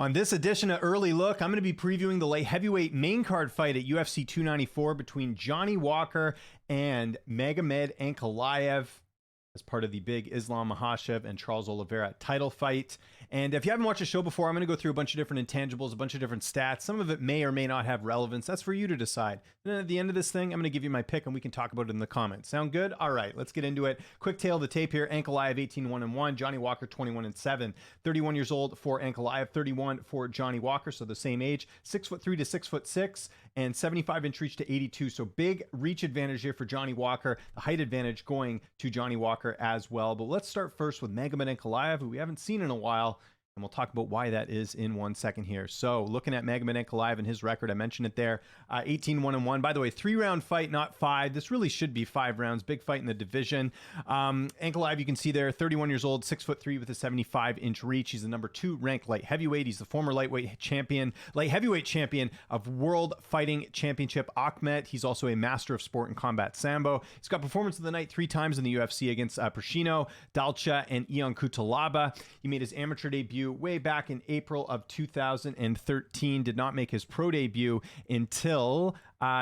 On this edition of Early Look, I'm going to be previewing the light heavyweight main card fight at UFC 294 between Johnny Walker and Magomed Ankalaev as part of the big Islam Makhachev and Charles Oliveira title fight. And if you haven't watched the show before, I'm going to go through a bunch of different intangibles, a bunch of different stats. Some of it may or may not have relevance. That's for you to decide. And then at the end of this thing, I'm going to give you my pick and we can talk about it in the comments. Sound good? All right, let's get into it. Quick tail of the tape here. Ankalaev 18-1-1, Johnny Walker 21-7. 31 years old for Ankalaev, 31 for Johnny Walker, so the same age. 6'3" to 6'6", and 75-inch reach to 82. So big reach advantage here for Johnny Walker. The height advantage going to Johnny Walker as well. But let's start first with Magomed Ankalaev, who we haven't seen in a while. And we'll talk about why that is in 1 second here. So looking at Magomed Ankalaev and his record, I mentioned it there, 18-1-1. By the way, 3-round fight, not 5. This really should be 5 rounds. Big fight in the division. Ankalaev, you can see there, 31 years old, 6'3" with a 75-inch reach. He's the number 2 ranked light heavyweight. He's the former light heavyweight champion of World Fighting Championship Akhmet. He's also a master of sport in combat sambo. He's got performance of the night 3 times in the UFC against Prashino, Dalcha, and Ion Cutelaba. He made his amateur debut way back in April of 2013, did not make his pro debut until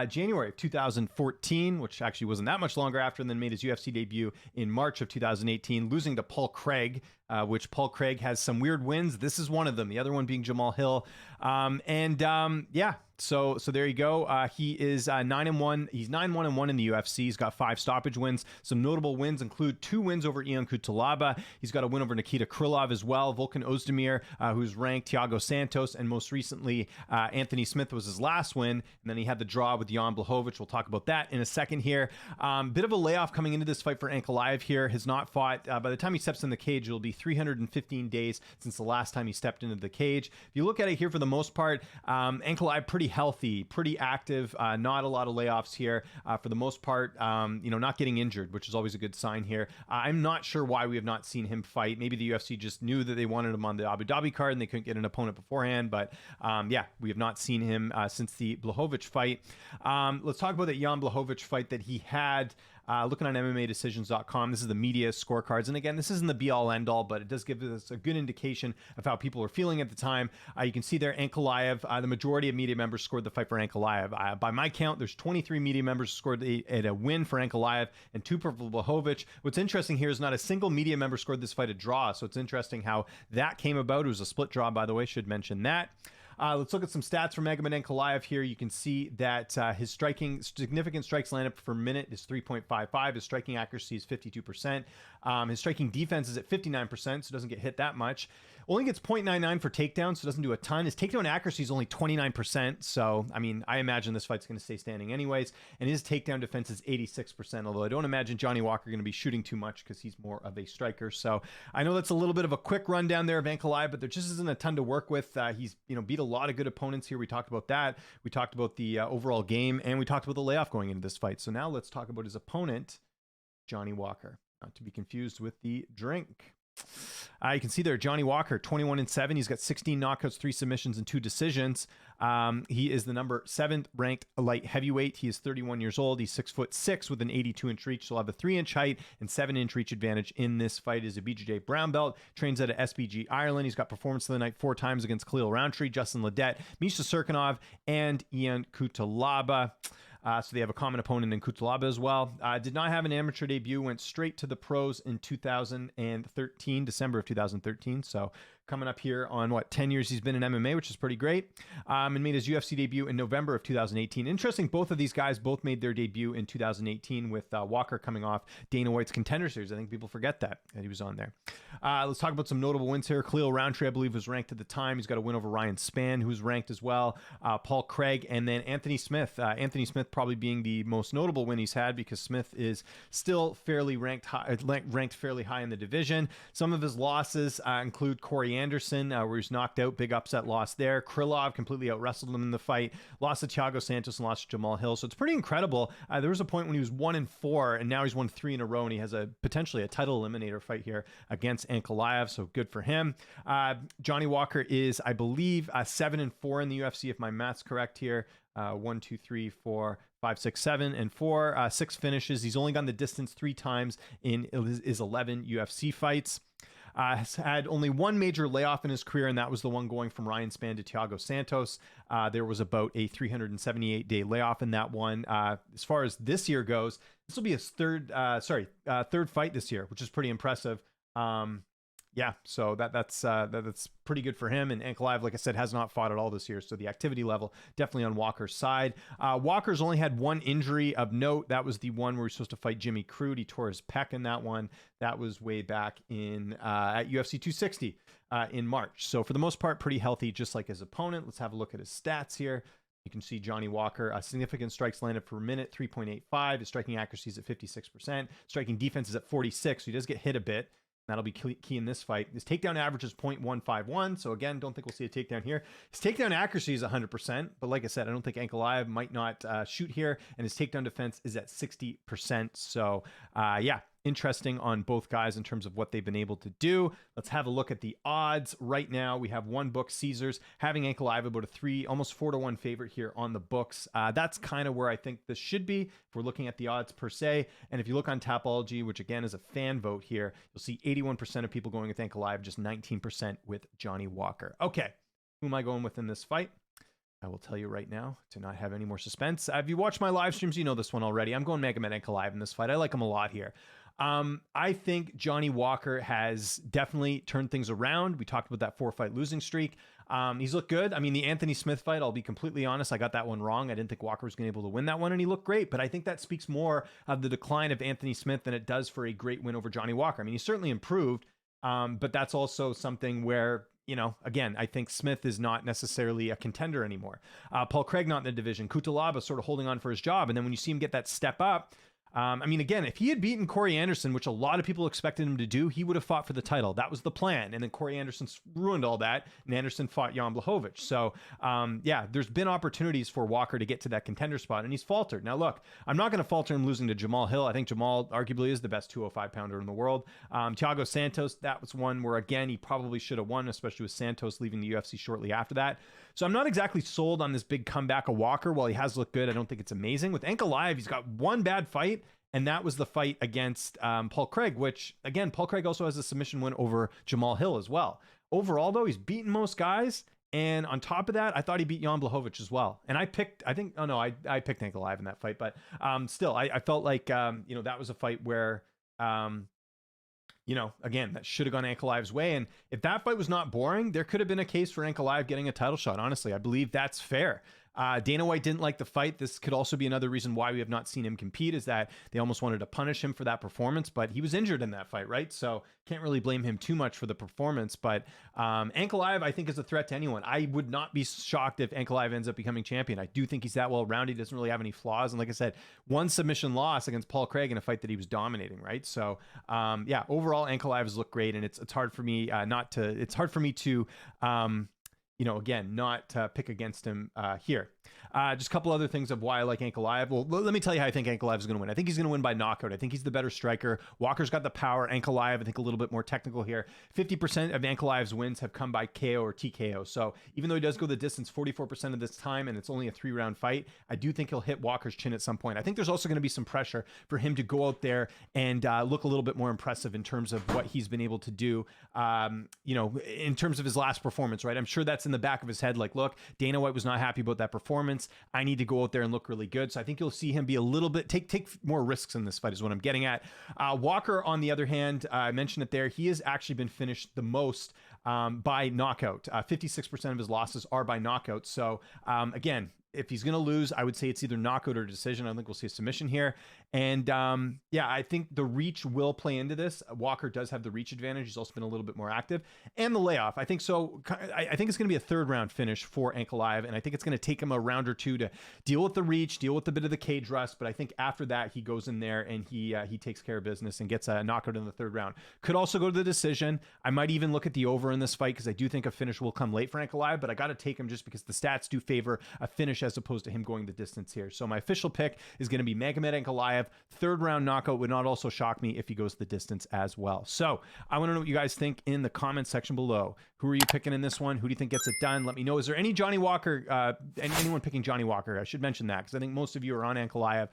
January of 2014, which actually wasn't that much longer after, and then made his UFC debut in March of 2018, losing to Paul Craig, which Paul Craig has some weird wins. This is one of them, the other one being Jamal Hill. Yeah, so there you go. He is 9-1. He's 9-1-1 in the UFC. He's got 5 stoppage wins. Some notable wins include 2 wins over Ion Cutelaba. He's got a win over Nikita Krylov as well. Volkan Ozdemir, who's ranked, Thiago Santos, and most recently Anthony Smith was his last win. And then he had the draw with Jan Blachowicz. We'll talk about that in a second here. Bit of a layoff coming into this fight for Ankalaev here. Has not fought. By the time he steps in the cage, it'll be 315 days since the last time he stepped into the cage. If you look at it here, for the most part, Ankalaev pretty healthy, pretty active, not a lot of layoffs here for the most part, not getting injured, which is always a good sign here. I'm not sure why we have not seen him fight. Maybe the UFC just knew that they wanted him on the Abu Dhabi card and they couldn't get an opponent beforehand, but yeah, we have not seen him since the Blachowicz fight. Let's talk about that Jan Blachowicz fight that he had. Looking on MMAdecisions.com, this is the media scorecards. And again, this isn't the be-all, end-all, but it does give us a good indication of how people are feeling at the time. You can see there, Ankalaev, the majority of media members scored the fight for Ankalaev. By my count, there's 23 media members who scored a win for Ankalaev and 2 for Blachowicz. What's interesting here is not a single media member scored this fight a draw, so it's interesting how that came about. It was a split draw, by the way, should mention that. Let's look at some stats for Magomed Ankalaev here. You can see that his significant strikes landed per minute is 3.55. His striking accuracy is 52%. His striking defense is at 59%, so doesn't get hit that much. Only gets 0.99 for takedowns, so doesn't do a ton. His takedown accuracy is only 29%. So, I mean, I imagine this fight's going to stay standing anyways. And his takedown defense is 86%, although I don't imagine Johnny Walker going to be shooting too much because he's more of a striker. So I know that's a little bit of a quick rundown there of Ankalaev, but there just isn't a ton to work with. He's, beat a lot of good opponents here. We talked about that. We talked about the overall game, and we talked about the layoff going into this fight. So now let's talk about his opponent, Johnny Walker. Not to be confused with the drink. You can see there, Johnny Walker, 21-7. He's got 16 knockouts, 3 submissions, and 2 decisions. He is the number 7th ranked light heavyweight. He is 31 years old. He's 6'6" with an 82-inch reach. So he'll have a 3-inch height and 7-inch reach advantage in this fight. He's a BJJ brown belt. Trains out of SBG Ireland. He's got performance of the night 4 times against Khalil Roundtree, Justin Ledet, Misha Serkinov, and Ion Cutelaba. So they have a common opponent in Cutelaba as well. Did not have an amateur debut. Went straight to the pros in 2013, December of 2013. So coming up here on 10 years he's been in MMA, which is pretty great. And made his UFC debut in November of 2018. Interesting, both of these guys both made their debut in 2018 with Walker coming off Dana White's Contender Series. I think people forget that he was on there. Let's talk about some notable wins here. Khalil Roundtree, I believe, was ranked at the time. He's got a win over Ryan Spann, who's ranked as well. Paul Craig, and then Anthony Smith. Anthony Smith probably being the most notable win he's had because Smith is still fairly ranked fairly high in the division. Some of his losses include Corey Anderson, where he's knocked out, big upset loss there. Krylov completely out-wrestled him in the fight. Lost to Thiago Santos and lost to Jamal Hill. So it's pretty incredible. There was a point when he was 1-4, and now he's won 3 in a row, and he has potentially a title eliminator fight here against Ankalaev. So good for him. Johnny Walker is, I believe, 7-4 in the UFC, if my math's correct here. 1, 2, 3, 4, 5, 6, 7, and 4. 6 finishes. He's only gone the distance 3 times in his 11 UFC fights. Has had only one major layoff in his career, and that was the one going from Ryan Spann to Thiago Santos. There was about a 378-day layoff in that one. As far as this year goes, this will be his third fight this year, which is pretty impressive. Yeah, so that's pretty good for him. And Ankalaev, like I said, has not fought at all this year, so the activity level definitely on Walker's side. Walker's only had one injury of note. That was the one where he was supposed to fight Jimmy Crute. He tore his pec in that one. That was way back in at UFC 260 in March. So for the most part, pretty healthy, just like his opponent. Let's have a look at his stats here. You can see Johnny Walker, significant strikes landed per minute, 3.85. His striking accuracy is at 56%. Striking defense is at 46, so he does get hit a bit. That'll be key in this fight. His takedown average is 0.151. So again, don't think we'll see a takedown here. His takedown accuracy is 100%. But like I said, I don't think Ankalaev might not shoot here. And his takedown defense is at 60%. So yeah, interesting on both guys in terms of what they've been able to do. Let's have a look at the odds. Right now, we have one book, Caesars, having Ankalaev about a almost 4-1 favorite here on the books. That's kind of where I think this should be if we're looking at the odds per se. And if you look on Tapology, which again is a fan vote here, you'll see 81% of people going with Ankalaev, just 19% with Johnny Walker. Okay, who am I going with in this fight? I will tell you right now to not have any more suspense. If you watch my live streams, you know this one already. I'm going Magomed Ankalaev in this fight. I like him a lot here. I think Johnny Walker has definitely turned things around. We talked about that 4-fight losing streak. He's looked good. I mean, the Anthony Smith fight, I'll be completely honest, I got that one wrong. I didn't think Walker was going to be able to win that one, and he looked great. But I think that speaks more of the decline of Anthony Smith than it does for a great win over Johnny Walker. I mean, he certainly improved, but that's also something where, you know, again, I think Smith is not necessarily a contender anymore. Paul Craig not in the division. Kutalaba sort of holding on for his job. And then when you see him get that step up, I mean, again, if he had beaten Corey Anderson, which a lot of people expected him to do, he would have fought for the title. That was the plan. And then Corey Anderson ruined all that, and Anderson fought Jan Blachowicz. So, yeah, there's been opportunities for Walker to get to that contender spot, and he's faltered. Now, look, I'm not going to falter him losing to Jamal Hill. I think Jamal arguably is the best 205-pounder in the world. Thiago Santos, that was one where, again, he probably should have won, especially with Santos leaving the UFC shortly after that. So I'm not exactly sold on this big comeback of Walker. While he has looked good, I don't think it's amazing. With Ankalaev, he's got one bad fight, and that was the fight against Paul Craig, which, again, Paul Craig also has a submission win over Jamal Hill as well. Overall, though, he's beaten most guys. And on top of that, I thought he beat Jan Blachowicz as well. And I picked Ankalaev in that fight. But still, I felt like, you know, that was a fight where, you know, again, that should have gone Ankalaev's way. And if that fight was not boring, there could have been a case for Ankalaev getting a title shot. Honestly, I believe that's fair. Dana White didn't like the fight. This could also be another reason why we have not seen him compete, is that they almost wanted to punish him for that performance, but he was injured in that fight, right? So can't really blame him too much for the performance. But Ankalaev, I think, is a threat to anyone. I would not be shocked if Ankalaev ends up becoming champion. I do think he's that well-rounded. He doesn't really have any flaws. And like I said, one submission loss against Paul Craig in a fight that he was dominating, right? So yeah, overall, Ankalaev has looked great, and it's hard for me to you know, again, not pick against him here. Just a couple other things of why I like Ankalaev. Well, let me tell you how I think Ankalaev is going to win. I think he's going to win by knockout. I think he's the better striker. Walker's got the power. Ankalaev, I think, a little bit more technical here. 50% of Ankalaev's wins have come by KO or TKO. So even though he does go the distance 44% of this time, and it's only a 3-round fight, I do think he'll hit Walker's chin at some point. I think there's also going to be some pressure for him to go out there and look a little bit more impressive in terms of what he's been able to do, you know, in terms of his last performance, right? I'm sure that's in the back of his head. Like, look, Dana White was not happy about that performance. I need to go out there and look really good. So I think you'll see him be a little bit, take more risks in this fight is what I'm getting at. Walker, on the other hand, I mentioned it there. He has actually been finished the most by knockout. 56% of his losses are by knockout. So again, if he's going to lose, I would say it's either knockout or decision. I don't think we'll see a submission here. And yeah, I think the reach will play into this. Walker does have the reach advantage. He's also been a little bit more active. And the layoff, I think so. I think it's going to be a 3rd-round finish for Ankalaev, and I think it's going to take him a round or two to deal with the reach, deal with a bit of the cage rust. But I think after that, he goes in there and he takes care of business and gets a knockout in the 3rd round. Could also go to the decision. I might even look at the over in this fight because I do think a finish will come late for Ankalaev, but I got to take him just because the stats do favor a finish finish as opposed to him going the distance here. So my official pick is going to be Magomed Ankalaev. Third round knockout. Would not also shock me if he goes the distance as well. So I want to know what you guys think in the comments section below. Who are you picking in this one? Who do you think gets it done? Let me know. Is there any Johnny Walker, anyone picking Johnny Walker? I should mention that because I think most of you are on Ankalaev.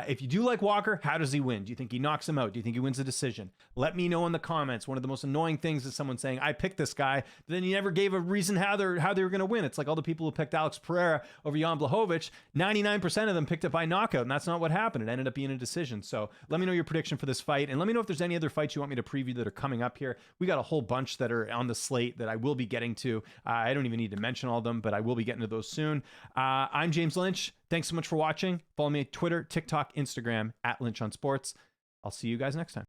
If you do like Walker, how does he win? Do you think he knocks him out? Do you think he wins the decision? Let me know in the comments. One of the most annoying things is someone saying, I picked this guy, but then you never gave a reason how they were going to win. It's like all the people who picked Alex Pereira over Jan Blachowicz, 99% of them picked it by knockout, and that's not what happened. It ended up being a decision. So let me know your prediction for this fight, and let me know if there's any other fights you want me to preview that are coming up here. We got a whole bunch that are on the slate that I will be getting to. I don't even need to mention all of them, but I will be getting to those soon. I'm James Lynch. Thanks so much for watching. Follow me on Twitter, TikTok, Instagram, @Lynch on Sports. I'll see you guys next time.